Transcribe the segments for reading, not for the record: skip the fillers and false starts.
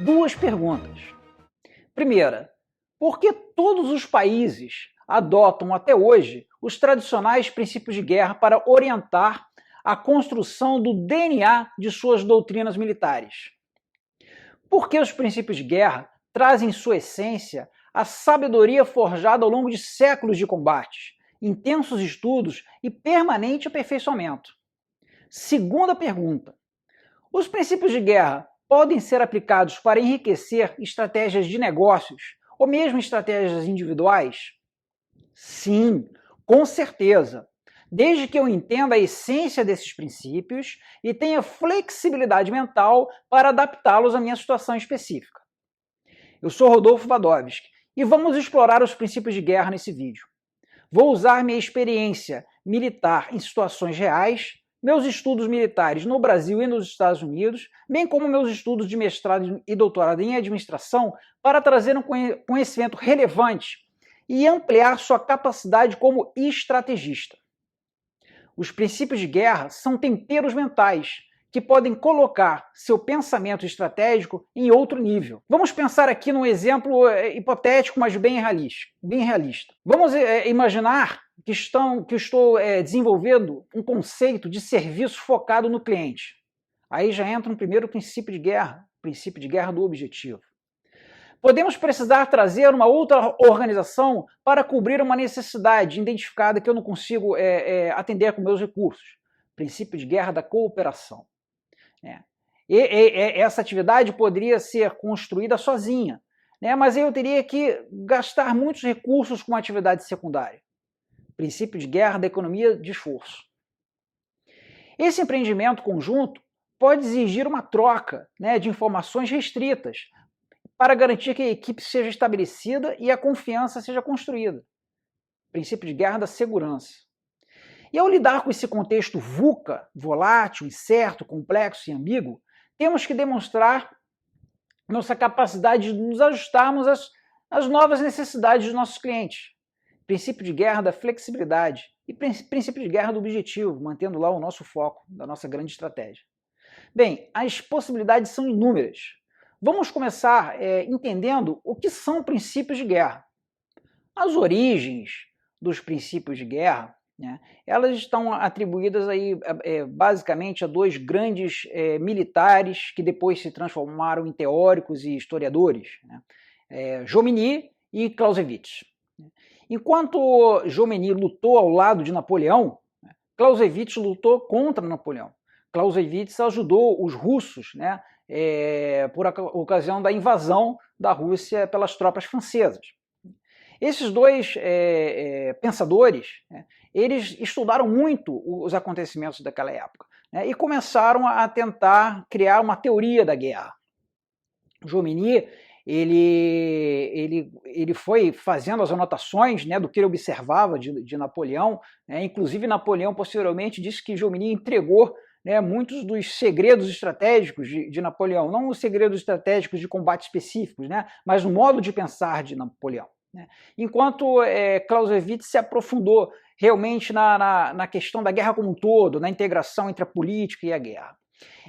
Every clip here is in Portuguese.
duas perguntas. Primeira, por que todos os países adotam até hoje os tradicionais princípios de guerra para orientar a construção do DNA de suas doutrinas militares? Por que os princípios de guerra trazem em sua essência a sabedoria forjada ao longo de séculos de combates, intensos estudos e permanente aperfeiçoamento? Segunda pergunta, os princípios de guerra podem ser aplicados para enriquecer estratégias de negócios ou mesmo estratégias individuais? Sim, com certeza, desde que eu entenda a essência desses princípios e tenha flexibilidade mental para adaptá-los à minha situação específica. Eu sou Rodolfo Wadowski e vamos explorar os princípios de guerra nesse vídeo. Vou usar minha experiência militar em situações reais, meus estudos militares no Brasil e nos Estados Unidos, bem como meus estudos de mestrado e doutorado em administração, para trazer um conhecimento relevante e ampliar sua capacidade como estrategista. Os princípios de guerra são temperos mentais que podem colocar seu pensamento estratégico em outro nível. Vamos pensar aqui num exemplo hipotético, mas bem realista. Vamos imaginar que estou desenvolvendo um conceito de serviço focado no cliente. Aí já entra um primeiro princípio de guerra do objetivo. Podemos precisar trazer uma outra organização para cobrir uma necessidade identificada que eu não consigo atender com meus recursos. Princípio de guerra da cooperação. Essa atividade poderia ser construída sozinha, mas eu teria que gastar muitos recursos com uma atividade secundária. Princípio de guerra da economia de esforço. Esse empreendimento conjunto pode exigir uma troca de informações restritas para garantir que a equipe seja estabelecida e a confiança seja construída. Princípio de guerra da segurança. E ao lidar com esse contexto VUCA, volátil, incerto, complexo e ambíguo, temos que demonstrar nossa capacidade de nos ajustarmos às novas necessidades dos nossos clientes. Princípio de guerra da flexibilidade e princípio de guerra do objetivo, mantendo lá o nosso foco da nossa grande estratégia. Bem, as possibilidades são inúmeras. Vamos começar entendendo o que são princípios de guerra. As origens dos princípios de guerra, elas estão atribuídas aí, basicamente a dois grandes militares que depois se transformaram em teóricos e historiadores, Jomini e Clausewitz. Enquanto Jomini lutou ao lado de Napoleão, Clausewitz lutou contra Napoleão. Clausewitz ajudou os russos por ocasião da invasão da Rússia pelas tropas francesas. Esses dois pensadores, eles estudaram muito os acontecimentos daquela época e começaram a tentar criar uma teoria da guerra. Jomini ele foi fazendo as anotações do que ele observava de Napoleão, inclusive Napoleão posteriormente disse que Jomini entregou muitos dos segredos estratégicos de Napoleão, não os segredos estratégicos de combate específicos, mas o modo de pensar de Napoleão. Enquanto Clausewitz se aprofundou realmente na questão da guerra como um todo, na integração entre a política e a guerra.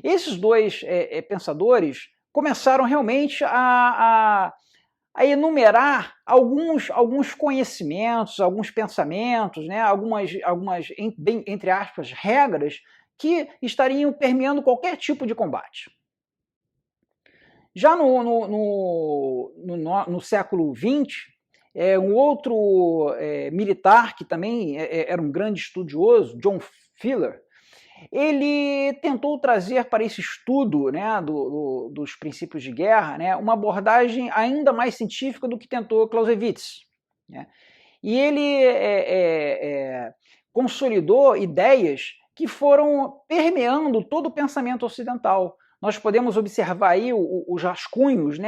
Esses dois pensadores começaram realmente a enumerar alguns conhecimentos, alguns pensamentos, algumas entre aspas, regras que estariam permeando qualquer tipo de combate. Já no século XX, um outro militar que também era um grande estudioso, John Fuller, ele tentou trazer para esse estudo dos princípios de guerra uma abordagem ainda mais científica do que tentou Clausewitz. E ele consolidou ideias que foram permeando todo o pensamento ocidental. Nós podemos observar aí os rascunhos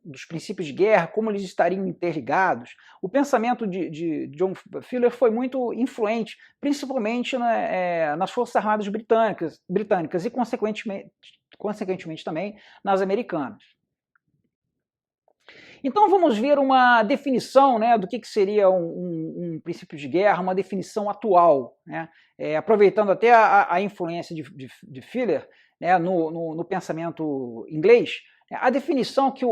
dos princípios de guerra, como eles estariam interligados. O pensamento de John Fuller foi muito influente, principalmente nas Forças Armadas britânicas e, consequentemente também, nas americanas. Então vamos ver uma definição do que seria um princípio de guerra, uma definição atual, aproveitando até a influência de Fuller no pensamento inglês. A definição que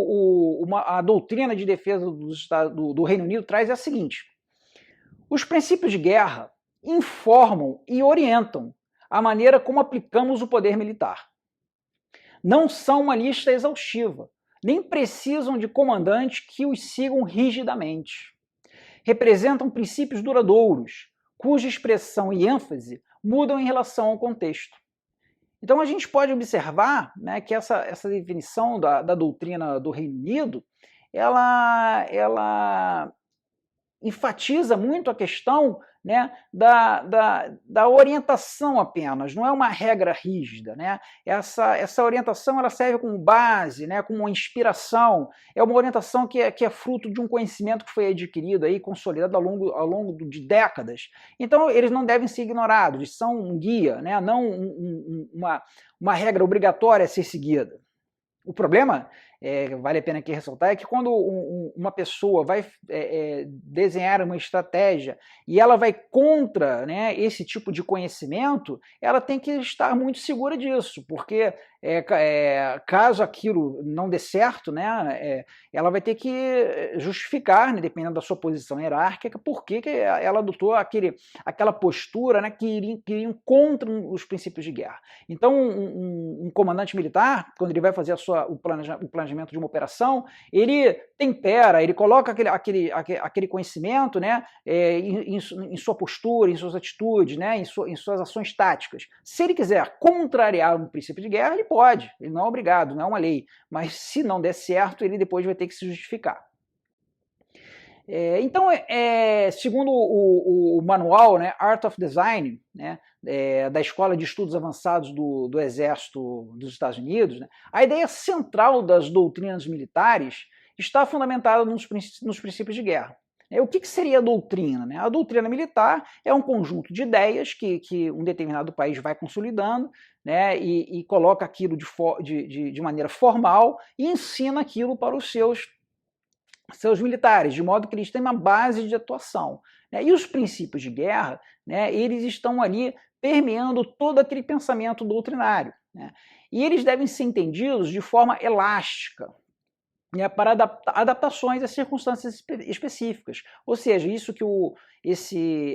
a doutrina de defesa do Reino Unido traz é a seguinte: os princípios de guerra informam e orientam a maneira como aplicamos o poder militar. Não são uma lista exaustiva, nem precisam de comandantes que os sigam rigidamente. Representam princípios duradouros, cuja expressão e ênfase mudam em relação ao contexto. Então a gente pode observar, né, que essa definição da doutrina do Reino Unido, ela enfatiza muito a questão, né, da orientação apenas, não é uma regra rígida, né? Essa orientação ela serve como base, né, como uma inspiração, é uma orientação que é fruto de um conhecimento que foi adquirido aí, consolidado ao longo de décadas. Então eles não devem ser ignorados, eles são um guia, né, não uma regra obrigatória a ser seguida. O problema, vale a pena aqui ressaltar, é que quando uma pessoa vai desenhar uma estratégia e ela vai contra, né, esse tipo de conhecimento, ela tem que estar muito segura disso, porque caso aquilo não dê certo, né, ela vai ter que justificar, né, dependendo da sua posição hierárquica, por que ela adotou aquela postura, né, que iria contra os princípios de guerra. Então, um comandante militar, quando ele vai fazer o planejamento de uma operação, ele tempera, ele coloca aquele conhecimento, né, em sua postura, em suas atitudes, né, em suas ações táticas. Se ele quiser contrariar um princípio de guerra, ele pode, ele não é obrigado, não é uma lei, mas se não der certo, ele depois vai ter que se justificar. Então, segundo o manual, né, Art of Design, né, da Escola de Estudos Avançados do Exército dos Estados Unidos, né, a ideia central das doutrinas militares está fundamentada nos princípios de guerra. O que seria a doutrina? Né? A doutrina militar é um conjunto de ideias que um determinado país vai consolidando, né, e coloca aquilo de maneira formal e ensina aquilo para os seus militares, de modo que eles têm uma base de atuação. Né? E os princípios de guerra, né, eles estão ali permeando todo aquele pensamento doutrinário. Né? E eles devem ser entendidos de forma elástica, né, para adaptações às circunstâncias específicas. Ou seja, isso que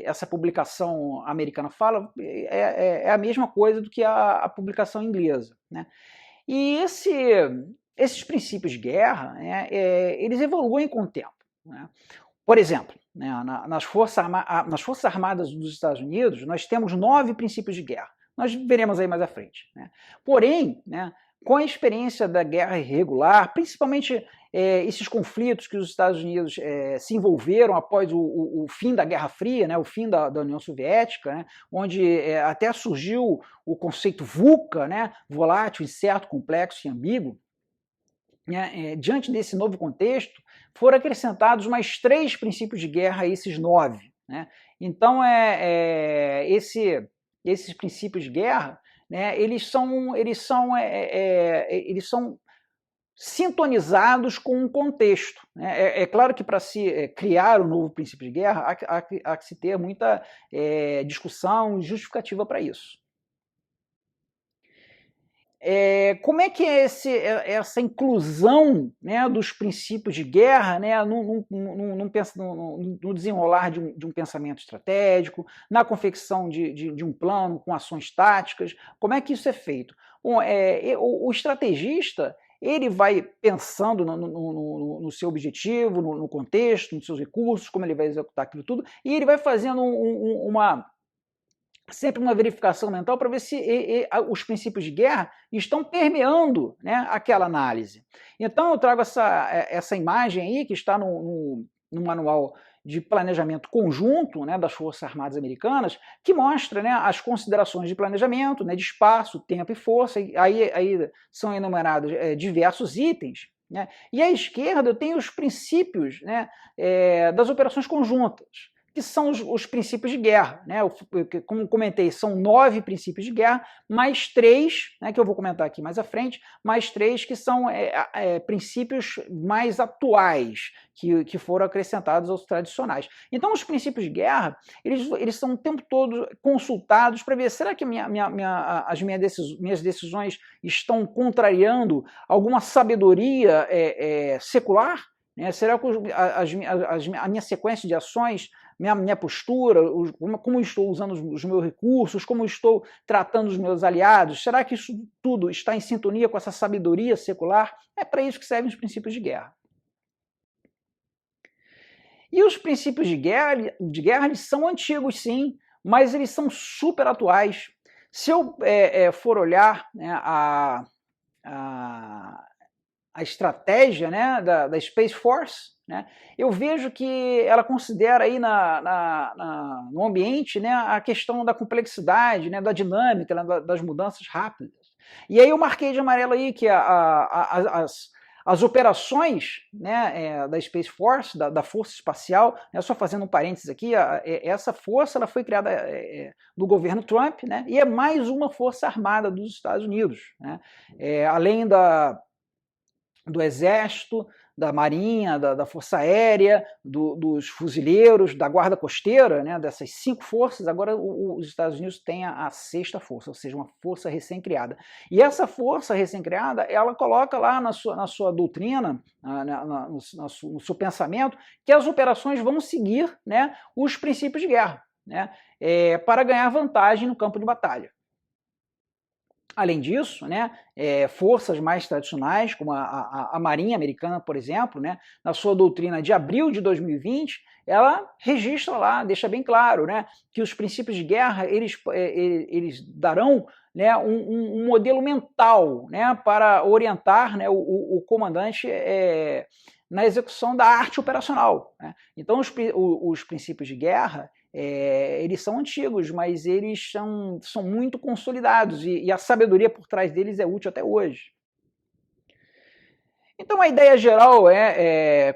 essa publicação americana fala é a mesma coisa do que a publicação inglesa. Né? E esses princípios de guerra, né, eles evoluem com o tempo. Né? Por exemplo, né, nas Forças Armadas dos Estados Unidos, nós temos 9 princípios de guerra. Nós veremos aí mais à frente. Né? Porém, né, com a experiência da guerra irregular, principalmente esses conflitos que os Estados Unidos se envolveram após o fim da Guerra Fria, né, o fim da União Soviética, né, onde até surgiu o conceito VUCA, né, volátil, incerto, complexo e ambíguo. Né, diante desse novo contexto, foram acrescentados mais 3 princípios de guerra a esses 9. Né? Então, esses princípios de guerra, né, eles são sintonizados com um contexto. Né? É claro que para se criar um novo princípio de guerra, há que se ter muita discussão e justificativa para isso. Como é que é essa inclusão, né, dos princípios de guerra, né, no desenrolar de um pensamento estratégico, na confecção de um plano com ações táticas? Como é que isso é feito? Bom, o estrategista ele vai pensando no seu objetivo, no contexto, nos seus recursos, como ele vai executar aquilo tudo, e ele vai fazendo sempre uma verificação mental para ver se os princípios de guerra estão permeando, né, aquela análise. Então eu trago essa imagem aí que está no manual de planejamento conjunto, né, das Forças Armadas Americanas, que mostra, né, as considerações de planejamento, né, de espaço, tempo e força, e aí são enumerados diversos itens. Né, e à esquerda eu tenho os princípios, né, das operações conjuntas, que são os princípios de guerra, né? Como comentei, são 9 princípios de guerra, mais 3, né, que eu vou comentar aqui mais à frente, mais 3 que são princípios mais atuais, que foram acrescentados aos tradicionais. Então, os princípios de guerra, eles são o tempo todo consultados para ver, será que as minhas decisões estão contrariando alguma sabedoria secular? Será que a minha sequência de ações, minha postura, como estou usando os meus recursos, como estou tratando os meus aliados, será que isso tudo está em sintonia com essa sabedoria secular? É para isso que servem os princípios de guerra. E os princípios de guerra eles são antigos, sim, mas eles são super atuais. Se eu for olhar, né, a estratégia, né, da Space Force, né, eu vejo que ela considera aí no ambiente, né, a questão da complexidade, né, da dinâmica, né, das mudanças rápidas. E aí eu marquei de amarelo aí que as operações, né, da Space Force, da Força Espacial, né, só fazendo um parênteses aqui, essa força ela foi criada do governo Trump, né, e é mais uma força armada dos Estados Unidos, né, além do Exército, da Marinha, da Força Aérea, dos Fuzileiros, da Guarda Costeira, né, dessas 5 forças, agora os Estados Unidos têm a 6ª força, ou seja, uma força recém-criada. E essa força recém-criada, ela coloca lá na sua doutrina, no seu pensamento, que as operações vão seguir, né, os princípios de guerra, né, para ganhar vantagem no campo de batalha. Além disso, né, forças mais tradicionais, como a Marinha Americana, por exemplo, né, na sua doutrina de abril de 2020, ela registra lá, deixa bem claro, né, que os princípios de guerra eles darão, né, um modelo mental, né, para orientar, né, o comandante na execução da arte operacional, né. Então, os princípios de guerra eles são antigos, mas eles são muito consolidados e a sabedoria por trás deles é útil até hoje. Então, a ideia geral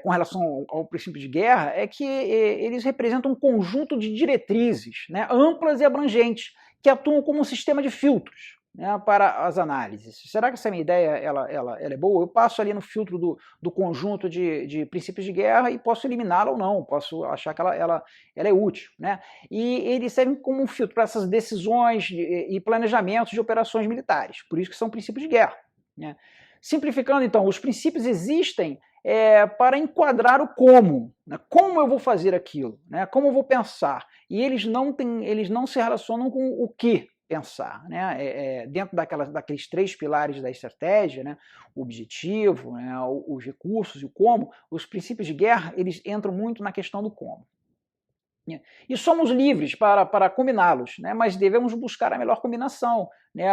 com relação ao princípio de guerra é que eles representam um conjunto de diretrizes, né, amplas e abrangentes, que atuam como um sistema de filtros, né, para as análises. Será que essa minha ideia ela é boa? Eu passo ali no filtro do conjunto de princípios de guerra e posso eliminá-la ou não, posso achar que ela é útil, né? E eles servem como um filtro para essas decisões e planejamentos de operações militares, por isso que são princípios de guerra, né? Simplificando, então, os princípios existem para enquadrar o como, né? Como eu vou fazer aquilo, né? Como eu vou pensar, e eles não se relacionam com o que pensar, né? Dentro daqueles 3 pilares da estratégia, né? O objetivo, né? Os recursos e o como, os princípios de guerra eles entram muito na questão do como. E somos livres para combiná-los, né? Mas devemos buscar a melhor combinação, né?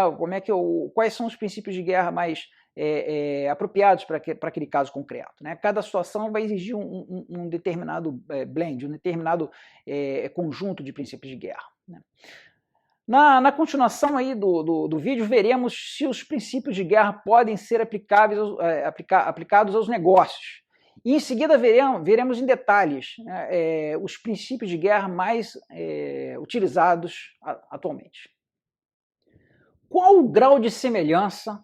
Quais são os princípios de guerra mais apropriados para aquele caso concreto, né? Cada situação vai exigir um determinado blend, um determinado conjunto de princípios de guerra, né? Na continuação aí do vídeo, veremos se os princípios de guerra podem ser aplicados aos negócios. E em seguida veremos em detalhes, né, os princípios de guerra mais utilizados atualmente. Qual o grau de semelhança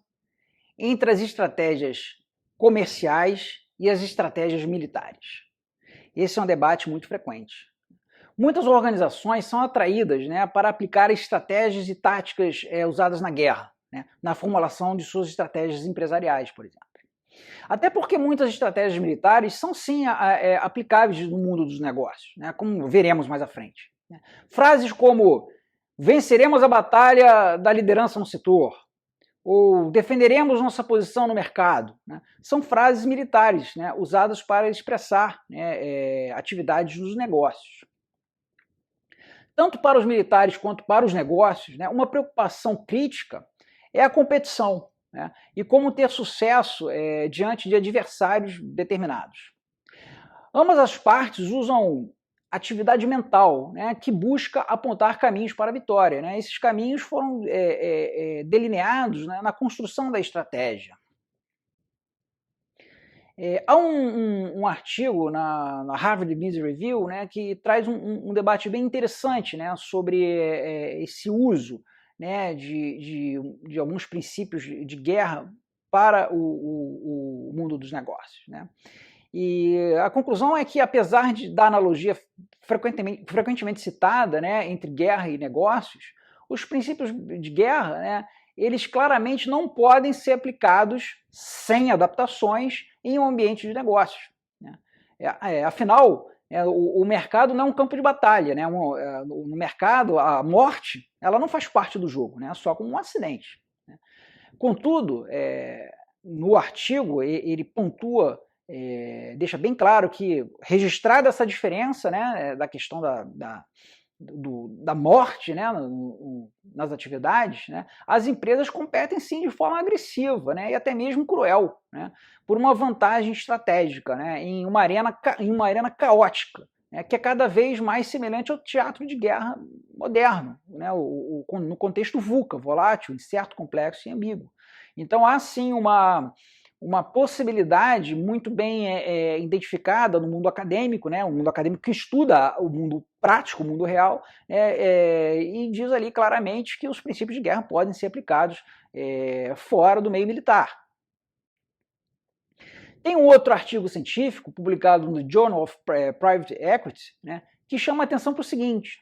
entre as estratégias comerciais e as estratégias militares? Esse é um debate muito frequente. Muitas organizações são atraídas, né, para aplicar estratégias e táticas usadas na guerra, né, na formulação de suas estratégias empresariais, por exemplo. Até porque muitas estratégias militares são sim aplicáveis no mundo dos negócios, né, como veremos mais à frente, né. Frases como venceremos a batalha da liderança no setor, ou defenderemos nossa posição no mercado, né, são frases militares, né, usadas para expressar, né, atividades nos negócios. Tanto para os militares quanto para os negócios, né, uma preocupação crítica é a competição, né, e como ter sucesso diante de adversários determinados. Ambas as partes usam atividade mental, né, que busca apontar caminhos para a vitória, né. Esses caminhos foram delineados, né, na construção da estratégia. Há um artigo na Harvard Business Review, né, que traz um debate bem interessante, né, sobre esse uso, né, de alguns princípios de guerra para o mundo dos negócios, né? E a conclusão é que, apesar da analogia frequentemente citada, né, entre guerra e negócios, os princípios de guerra, né, eles claramente não podem ser aplicados sem adaptações em um ambiente de negócios, né? Afinal, o mercado não é um campo de batalha, né? No mercado, a morte ela não faz parte do jogo, né? Só como um acidente, né? Contudo, no artigo ele pontua, deixa bem claro que, registrada essa diferença, né, da questão da morte, né, nas atividades, né, as empresas competem sim de forma agressiva, né, e até mesmo cruel, né, por uma vantagem estratégica, né, em uma arena caótica, né, que é cada vez mais semelhante ao teatro de guerra moderno, né, no contexto VUCA, volátil, incerto, complexo e ambíguo. Então há sim uma possibilidade muito bem identificada no mundo acadêmico, né, o mundo acadêmico que estuda o mundo prático, o mundo real, e diz ali claramente que os princípios de guerra podem ser aplicados fora do meio militar. Tem um outro artigo científico publicado no Journal of Private Equity, né, que chama a atenção para o seguinte: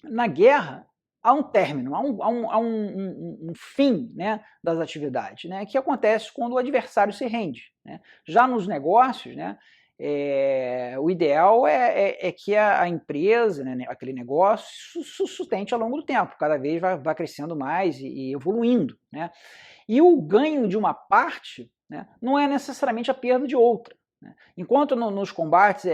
na guerra há um término, há um fim, né, das atividades, né, que acontece quando o adversário se rende, né. Já nos negócios, né, o ideal é que a empresa, né, aquele negócio, sustente ao longo do tempo, cada vez vai crescendo mais e evoluindo, né. E o ganho de uma parte, né, não é necessariamente a perda de outra, né. Enquanto nos combates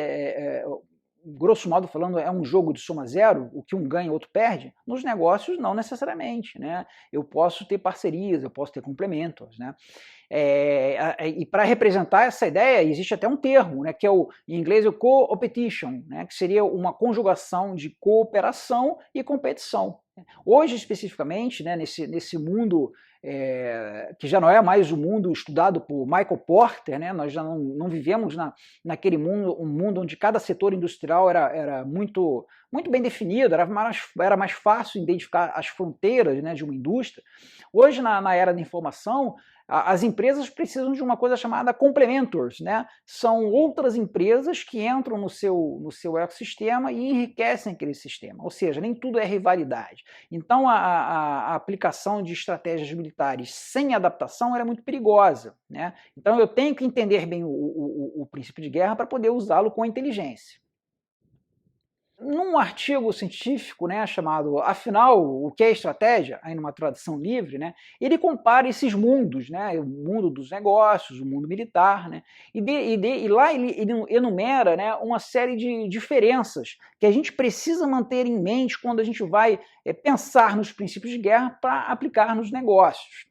grosso modo falando, é um jogo de soma zero, o que um ganha o outro perde, nos negócios não necessariamente, né? Eu posso ter parcerias, eu posso ter complementos, né? E para representar essa ideia, existe até um termo, né, que é em inglês o co-opetition, né, que seria uma conjugação de cooperação e competição. Hoje, especificamente, né, nesse mundo que já não é mais o mundo estudado por Michael Porter, né, nós já não vivemos naquele mundo, um mundo onde cada setor industrial era muito bem definido, era mais fácil identificar as fronteiras, né, de uma indústria. Hoje, na era da informação, as empresas precisam de uma coisa chamada complementors, né? São outras empresas que entram no seu ecossistema e enriquecem aquele sistema, ou seja, nem tudo é rivalidade. Então a aplicação de estratégias militares sem adaptação era muito perigosa, né? Então eu tenho que entender bem o princípio de guerra para poder usá-lo com inteligência. Num artigo científico, né, chamado Afinal, o que é estratégia? Aí numa tradução livre, né, ele compara esses mundos, né, o mundo dos negócios, o mundo militar, né, e lá ele enumera, né, uma série de diferenças que a gente precisa manter em mente quando a gente vai pensar nos princípios de guerra para aplicar nos negócios.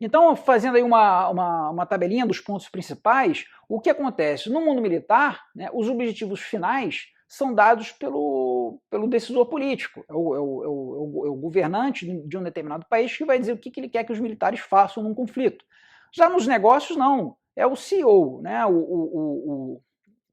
Então, fazendo aí uma tabelinha dos pontos principais, o que acontece? No mundo militar, né, os objetivos finais são dados pelo decisor político, é o governante de um determinado país que vai dizer o que ele quer que os militares façam num conflito. Já nos negócios, não, é o CEO, né,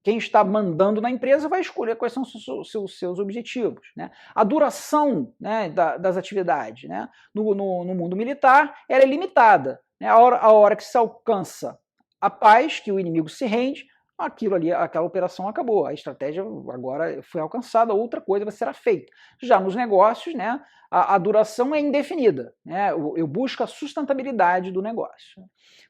quem está mandando na empresa vai escolher quais são os seus objetivos, né? A duração, né, das atividades, né, no mundo militar ela é limitada, né? A hora que se alcança a paz, que o inimigo se rende, aquilo ali, aquela operação acabou, a estratégia agora foi alcançada, outra coisa será feita. Já nos negócios, né, a duração é indefinida, né, eu busco a sustentabilidade do negócio.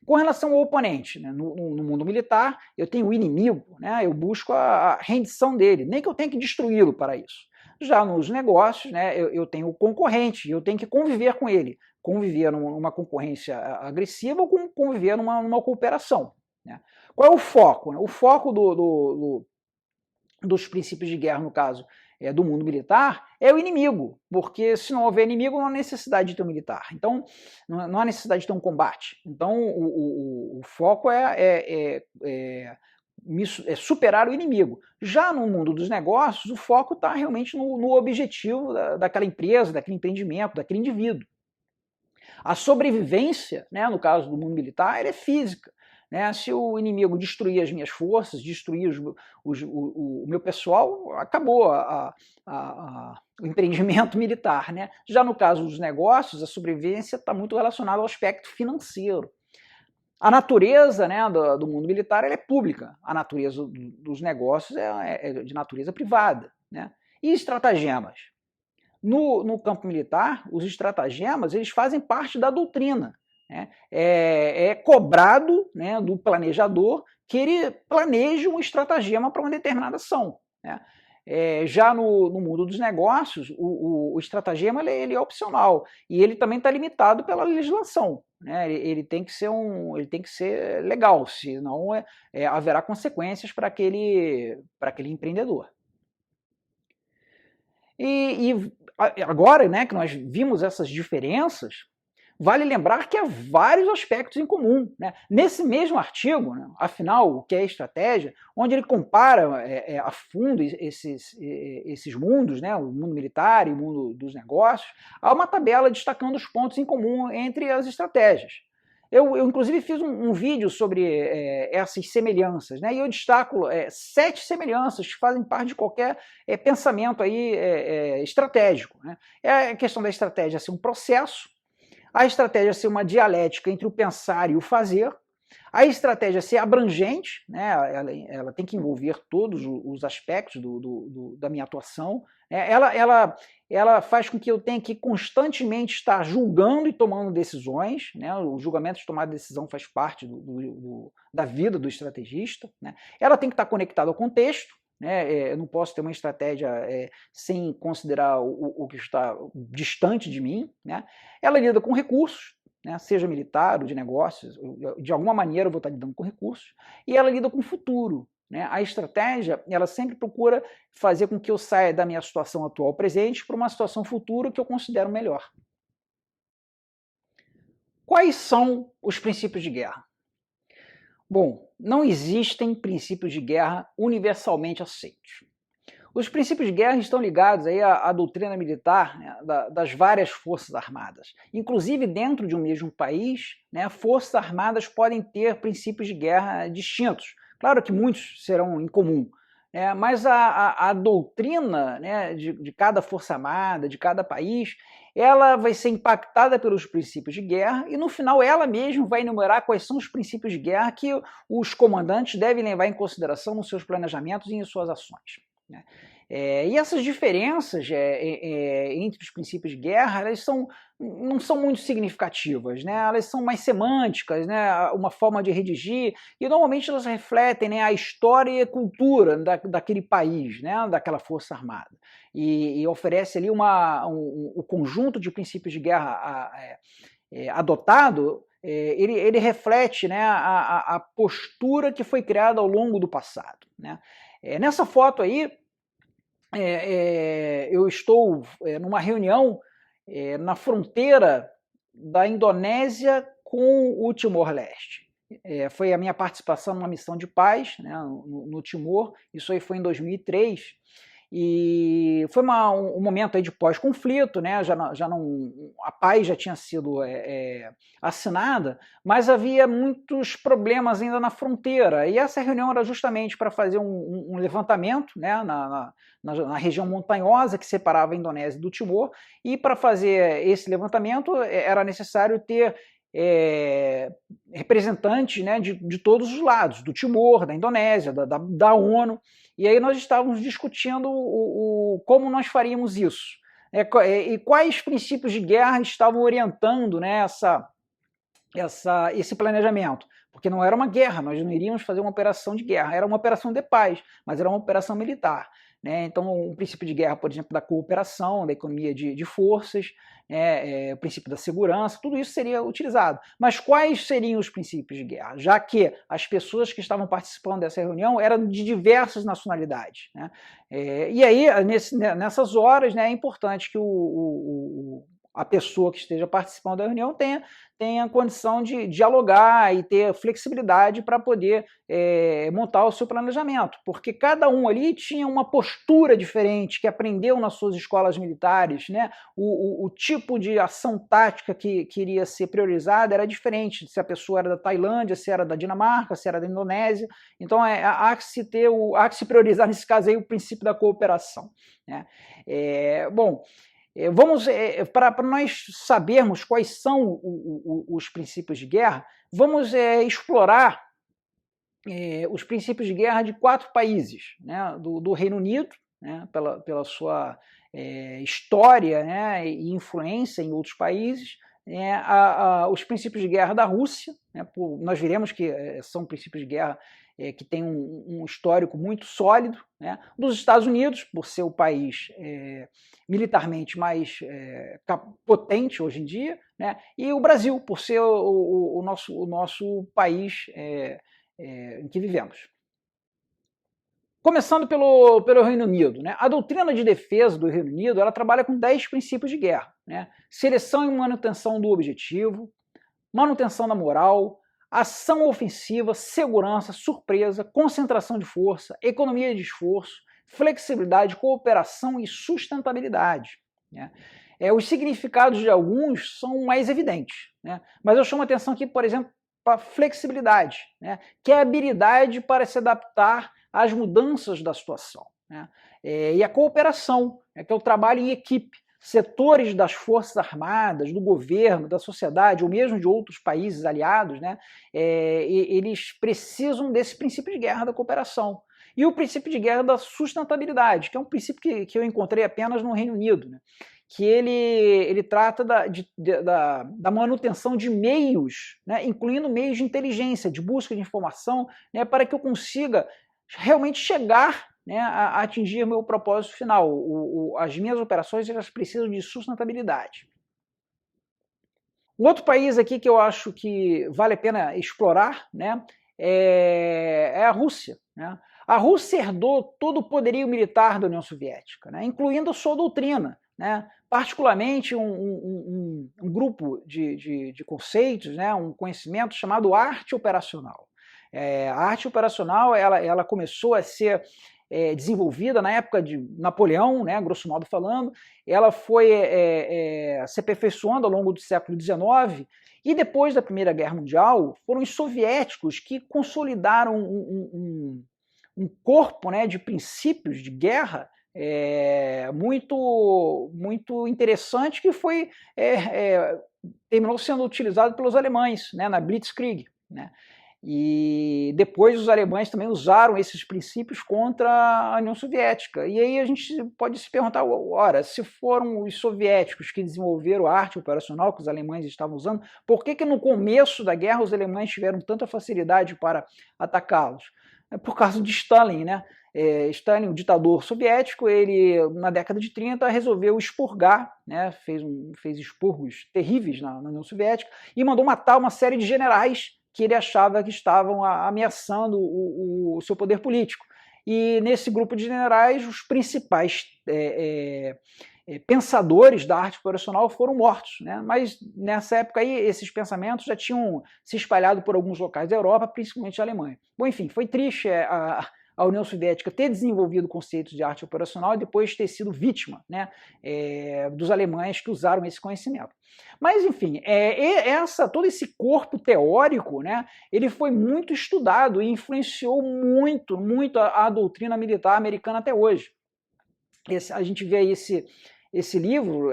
Com relação ao oponente, né, no mundo militar, eu tenho o inimigo, né, eu busco a rendição dele, nem que eu tenha que destruí-lo para isso. Já nos negócios, né, eu tenho o concorrente, eu tenho que conviver com ele, conviver numa concorrência agressiva ou conviver numa cooperação, né. Qual é o foco? O foco dos princípios de guerra, no caso do mundo militar, é o inimigo, porque se não houver inimigo, não há necessidade de ter um militar. Então, não há necessidade de ter um combate. Então, o foco é superar o inimigo. Já no mundo dos negócios, o foco está realmente no objetivo daquela empresa, daquele empreendimento, daquele indivíduo. A sobrevivência, né, no caso do mundo militar, é física. né? Se o inimigo destruir as minhas forças, destruir o meu pessoal, acabou o empreendimento militar, né? Já no caso dos negócios, a sobrevivência está muito relacionada ao aspecto financeiro. A natureza, né, do mundo militar ela é pública, a natureza dos negócios é de natureza privada, né? E estratagemas? No campo militar, os estratagemas eles fazem parte da doutrina, né? É cobrado, né, do planejador que ele planeje um estratagema para uma determinada ação, né? Já no mundo dos negócios, o estratagema ele é opcional e ele também está limitado pela legislação, né? Ele tem que ser legal, senão haverá consequências para aquele empreendedor. E agora, né, que nós vimos essas diferenças, vale lembrar que há vários aspectos em comum, né? Nesse mesmo artigo, né, afinal, o que é estratégia, onde ele compara a fundo esses mundos, né, o mundo militar e o mundo dos negócios, há uma tabela destacando os pontos em comum entre as estratégias. Eu inclusive, fiz um vídeo sobre essas semelhanças, né? E eu destaco 7 semelhanças que fazem parte de qualquer pensamento aí, estratégico, né? É a questão da estratégia ser um processo, a estratégia ser uma dialética entre o pensar e o fazer, a estratégia ser abrangente, né? Ela tem que envolver todos os aspectos da minha atuação, né? Ela faz com que eu tenha que constantemente estar julgando e tomando decisões, né? O julgamento de tomar decisão faz parte da vida do estrategista, né? Ela tem que estar conectada ao contexto, né? Eu não posso ter uma estratégia sem considerar o que está distante de mim, né? Ela lida com recursos, né? Seja militar ou de negócios, de alguma maneira eu vou estar lidando com recursos, e ela lida com o futuro, né? A estratégia ela sempre procura fazer com que eu saia da minha situação atual presente para uma situação futura que eu considero melhor. Quais são os princípios de guerra? Bom, não existem princípios de guerra universalmente aceitos. Os princípios de guerra estão ligados aí à doutrina militar, né, das várias forças armadas. Inclusive, dentro de um mesmo país, né, forças armadas podem ter princípios de guerra distintos. Claro que muitos serão em comum, mas a doutrina, né, de cada força armada, de cada país, ela vai ser impactada pelos princípios de guerra e, no final, ela mesma vai enumerar quais são os princípios de guerra que os comandantes devem levar em consideração nos seus planejamentos e em suas ações, né? E essas diferenças entre os princípios de guerra, elas não são muito significativas, né? Elas são mais semânticas, né? Uma forma de redigir, e normalmente elas refletem, né, a história e a cultura daquele país, né, daquela força armada. E oferece ali o conjunto de princípios de guerra adotado, ele reflete, né, a postura que foi criada ao longo do passado, né? Nessa foto aí, eu estou numa reunião na fronteira da Indonésia com o Timor-Leste. Foi a minha participação numa missão de paz, né, no Timor, isso aí foi em 2003, e foi um momento aí de pós-conflito, né? A paz já tinha sido assinada, mas havia muitos problemas ainda na fronteira, e essa reunião era justamente para fazer um levantamento, né, na região montanhosa que separava a Indonésia do Timor, e para fazer esse levantamento era necessário ter representantes, né, de todos os lados, do Timor, da Indonésia, da ONU, e aí nós estávamos discutindo como nós faríamos isso, e quais princípios de guerra estavam orientando, né, esse planejamento, porque não era uma guerra, nós não iríamos fazer uma operação de guerra, era uma operação de paz, mas era uma operação militar, né? Então, o princípio de guerra, por exemplo, da cooperação, da economia de forças, o princípio da segurança, tudo isso seria utilizado. Mas quais seriam os princípios de guerra? Já que as pessoas que estavam participando dessa reunião eram de diversas nacionalidades, né? E aí, nessas horas, né, é importante que a pessoa que esteja participando da reunião tenha condição de dialogar e ter flexibilidade para poder montar o seu planejamento, porque cada um ali tinha uma postura diferente, que aprendeu nas suas escolas militares, né? O tipo de ação tática que iria ser priorizada era diferente, se a pessoa era da Tailândia, se era da Dinamarca, se era da Indonésia. Então há que se priorizar nesse caso aí o princípio da cooperação, né? Vamos, para nós sabermos quais são os princípios de guerra, vamos explorar os princípios de guerra de 4 países, né, do Reino Unido, né, pela sua história, né, e influência em outros países, os princípios de guerra da Rússia, né, nós veremos que são princípios de guerra que têm um histórico muito sólido, né, dos Estados Unidos, por ser o país militarmente mais potente hoje em dia, né, e o Brasil, por ser o nosso país em que vivemos. Começando pelo Reino Unido, né? A doutrina de defesa do Reino Unido ela trabalha com 10 princípios de guerra, né? Seleção e manutenção do objetivo, manutenção da moral, ação ofensiva, segurança, surpresa, concentração de força, economia de esforço, flexibilidade, cooperação e sustentabilidade, né? Os significados de alguns são mais evidentes, né? Mas eu chamo a atenção aqui, por exemplo, para a flexibilidade, né? Que é a habilidade para se adaptar às mudanças da situação, né? E a cooperação, que é o trabalho em equipe. Setores das Forças Armadas, do governo, da sociedade, ou mesmo de outros países aliados, né, eles precisam desse princípio de guerra da cooperação. E o princípio de guerra da sustentabilidade, que é um princípio que eu encontrei apenas no Reino Unido, né, que ele trata da manutenção de meios, né, incluindo meios de inteligência, de busca de informação, né, para que eu consiga realmente chegar, né, a atingir meu propósito final. As minhas operações elas precisam de sustentabilidade. Um outro país aqui que eu acho que vale a pena explorar, né, é a Rússia, né? A Rússia herdou todo o poderio militar da União Soviética, né, incluindo a sua doutrina, né, particularmente um grupo de conceitos, né, um conhecimento chamado arte operacional. A arte operacional ela começou a ser desenvolvida na época de Napoleão, né, grosso modo falando, ela foi se aperfeiçoando ao longo do século XIX, e depois da Primeira Guerra Mundial, foram os soviéticos que consolidaram um corpo, né, de princípios de guerra muito interessante, que foi terminou sendo utilizado pelos alemães, né, na Blitzkrieg, né? E depois os alemães também usaram esses princípios contra a União Soviética. E aí a gente pode se perguntar, ora, se foram os soviéticos que desenvolveram a arte operacional que os alemães estavam usando, por que no começo da guerra os alemães tiveram tanta facilidade para atacá-los? É por causa de Stalin, né? Stalin, o ditador soviético, ele na década de 30 resolveu expurgar, né? fez expurgos terríveis na União Soviética e mandou matar uma série de generais que ele achava que estavam ameaçando o seu poder político. E nesse grupo de generais, os principais pensadores da arte operacional foram mortos, né? Mas nessa época aí, esses pensamentos já tinham se espalhado por alguns locais da Europa, principalmente a Alemanha. Bom, enfim, foi triste a União Soviética ter desenvolvido conceitos de arte operacional e depois ter sido vítima, né, dos alemães que usaram esse conhecimento. Mas, enfim, todo esse corpo teórico, né, ele foi muito estudado e influenciou muito a doutrina militar americana até hoje. A gente vê aí esse livro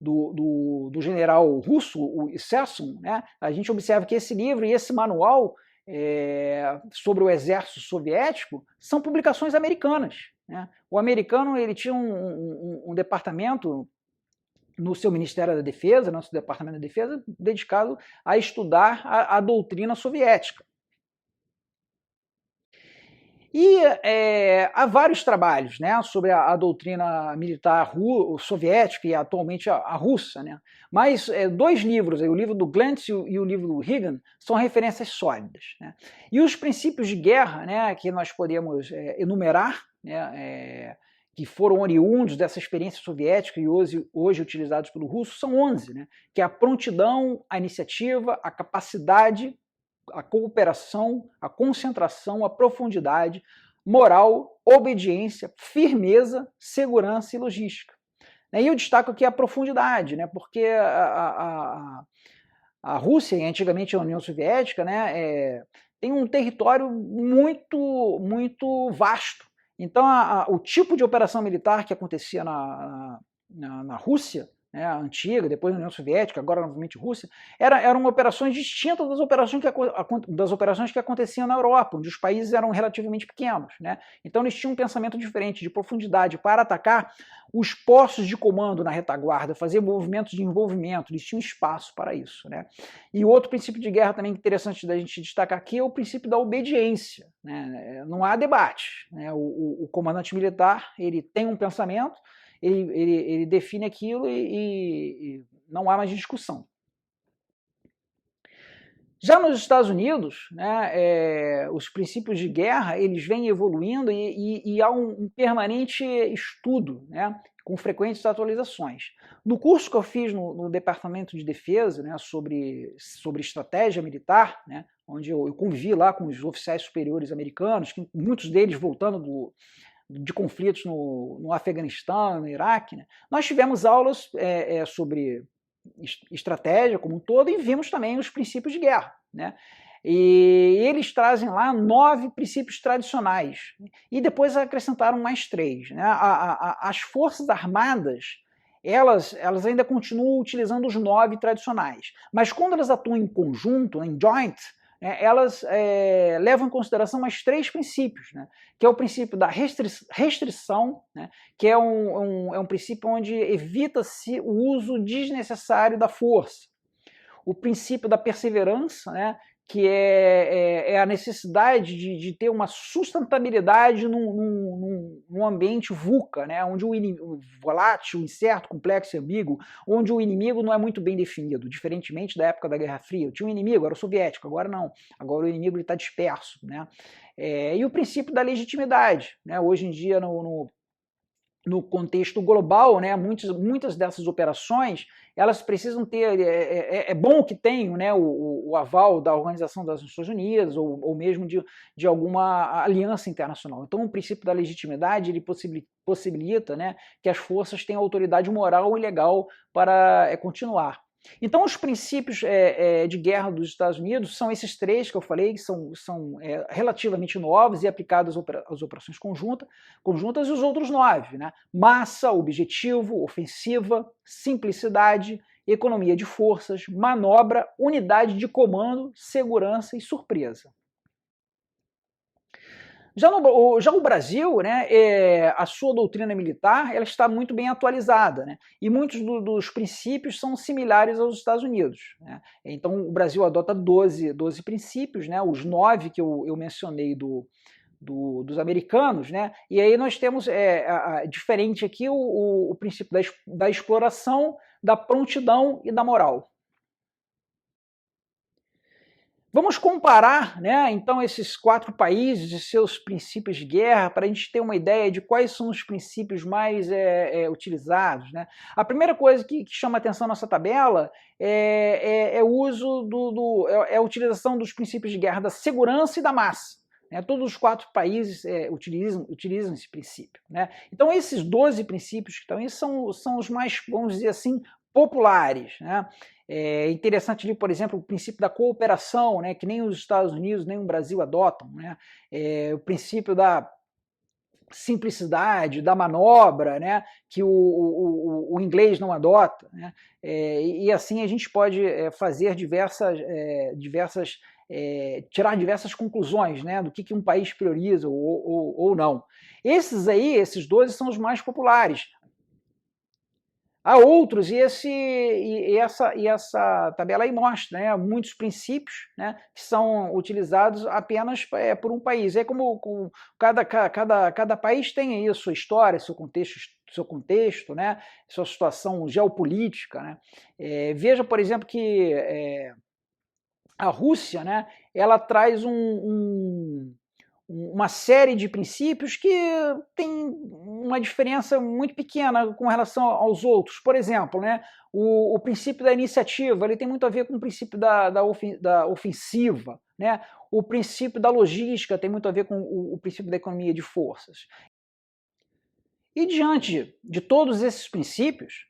do general russo, o Sesson, né, a gente observa que esse livro e esse manual sobre o exército soviético são publicações americanas, né? O americano ele tinha um departamento no seu Ministério da Defesa, nosso Departamento da Defesa, dedicado a estudar a doutrina soviética. E há vários trabalhos, né, sobre a doutrina militar soviética e atualmente a russa, né? Mas 2 livros, o livro do Glantz e o livro do Reagan, são referências sólidas, né? E os princípios de guerra, né, que nós podemos enumerar, né, que que foram oriundos dessa experiência soviética e hoje utilizados pelo russo, são 11, né? Que é a prontidão, a iniciativa, a capacidade, a cooperação, a concentração, a profundidade, moral, obediência, firmeza, segurança e logística. E eu destaco aqui a profundidade, né? Porque a Rússia, e antigamente a União Soviética, né, tem um território muito vasto. Então, o tipo de operação militar que acontecia na Rússia, né, antiga, depois na União Soviética, agora novamente Rússia, eram operações distintas das operações que aconteciam na Europa, onde os países eram relativamente pequenos, né? Então eles tinham um pensamento diferente, de profundidade, para atacar os postos de comando na retaguarda, fazer movimentos de envolvimento, eles tinham espaço para isso, né? E outro princípio de guerra também interessante da gente destacar aqui é o princípio da obediência, né? Não há debate, né? O comandante militar, ele tem um pensamento, ele define aquilo e não há mais discussão. Já nos Estados Unidos, né, os princípios de guerra eles vêm evoluindo e há um permanente estudo, né, com frequentes atualizações. No curso que eu fiz no Departamento de Defesa, né, sobre estratégia militar, né, onde eu convivi lá com os oficiais superiores americanos, muitos deles voltando de conflitos no Afeganistão, no Iraque, né? Nós tivemos aulas sobre estratégia como um todo e vimos também os princípios de guerra, né? E eles trazem lá 9 princípios tradicionais e depois acrescentaram mais 3, né? As forças armadas elas ainda continuam utilizando os 9 tradicionais, mas quando elas atuam em conjunto, em joint, elas levam em consideração mais 3 princípios, né? Que é o princípio da restrição, né? Que é um princípio onde evita-se o uso desnecessário da força. O princípio da perseverança, né? Que é a necessidade de ter uma sustentabilidade num ambiente VUCA, né? Onde o volátil, incerto, complexo e ambíguo, onde o inimigo não é muito bem definido, diferentemente da época da Guerra Fria. Eu tinha um inimigo, era o soviético, agora não. Agora o inimigo está disperso, né? E o princípio da legitimidade, né? Hoje em dia, no contexto global, né, muitas dessas operações elas precisam ter, é bom que tenham, né, o aval da Organização das Nações Unidas ou mesmo de alguma aliança internacional. Então o princípio da legitimidade ele possibilita, né, que as forças tenham autoridade moral e legal para continuar. Então os princípios de guerra dos Estados Unidos são esses 3 que eu falei, que são relativamente novos e aplicados às operações conjuntas, e os outros 9, né? Massa, objetivo, ofensiva, simplicidade, economia de forças, manobra, unidade de comando, segurança e surpresa. Já o Brasil, né, a sua doutrina militar ela está muito bem atualizada, né, e muitos dos princípios são similares aos Estados Unidos, né. Então o Brasil adota 12 princípios, né, os 9 que eu mencionei dos americanos, né, e aí nós temos diferente aqui o princípio da exploração, da prontidão e da moral. Vamos comparar, né, então, esses 4 países e seus princípios de guerra para a gente ter uma ideia de quais são os princípios mais utilizados, né? A primeira coisa que chama atenção nessa tabela é o uso a utilização dos princípios de guerra da segurança e da massa. Né? Todos os 4 países utilizam esse princípio. Né? Então, esses 12 princípios que estão aí são os mais, vamos dizer assim, populares. Né? É interessante ali, por exemplo, o princípio da cooperação, né, que nem os Estados Unidos nem o Brasil adotam, né, o princípio da simplicidade, da manobra, né, que o inglês não adota, né, e assim a gente pode fazer tirar diversas conclusões, né, do que um país prioriza ou não. Esses 12 são os mais populares. Há outros, e essa tabela aí mostra, né, muitos princípios, né, que são utilizados apenas por um país. É como cada país tem aí a sua história, seu contexto, né, sua situação geopolítica. Né. Veja, por exemplo, que a Rússia, né, ela traz um uma série de princípios que tem uma diferença muito pequena com relação aos outros. Por exemplo, né, o princípio da iniciativa ele tem muito a ver com o princípio da ofensiva, né? O princípio da logística tem muito a ver com o princípio da economia de forças. E diante de todos esses princípios,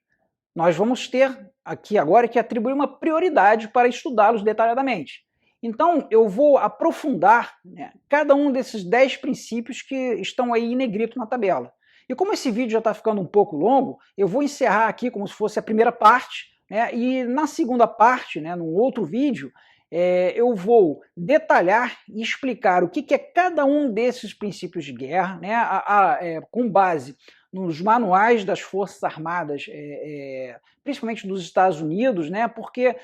nós vamos ter aqui agora que atribuir uma prioridade para estudá-los detalhadamente. Então, eu vou aprofundar, né, cada um desses 10 princípios que estão aí em negrito na tabela. E como esse vídeo já está ficando um pouco longo, eu vou encerrar aqui como se fosse a primeira parte, né, e na segunda parte, né, num outro vídeo, eu vou detalhar e explicar o que é cada um desses princípios de guerra, né, com base nos manuais das Forças Armadas, principalmente dos Estados Unidos, né, porque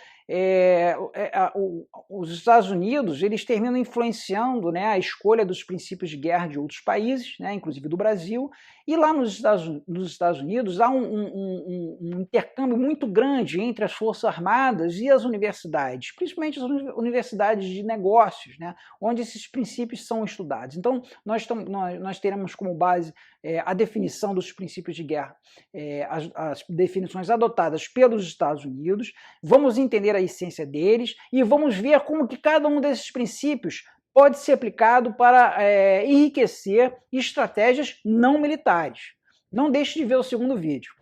os Estados Unidos eles terminam influenciando, né, a escolha dos princípios de guerra de outros países, né, inclusive do Brasil, e lá nos Estados Unidos há um intercâmbio muito grande entre as Forças Armadas e as universidades, principalmente as universidades de negócios, né, onde esses princípios são estudados. Então, nós teremos como base a definição dos princípios de guerra, as definições adotadas pelos Estados Unidos, vamos entender a essência deles e vamos ver como que cada um desses princípios pode ser aplicado para enriquecer estratégias não militares. Não deixe de ver o segundo vídeo.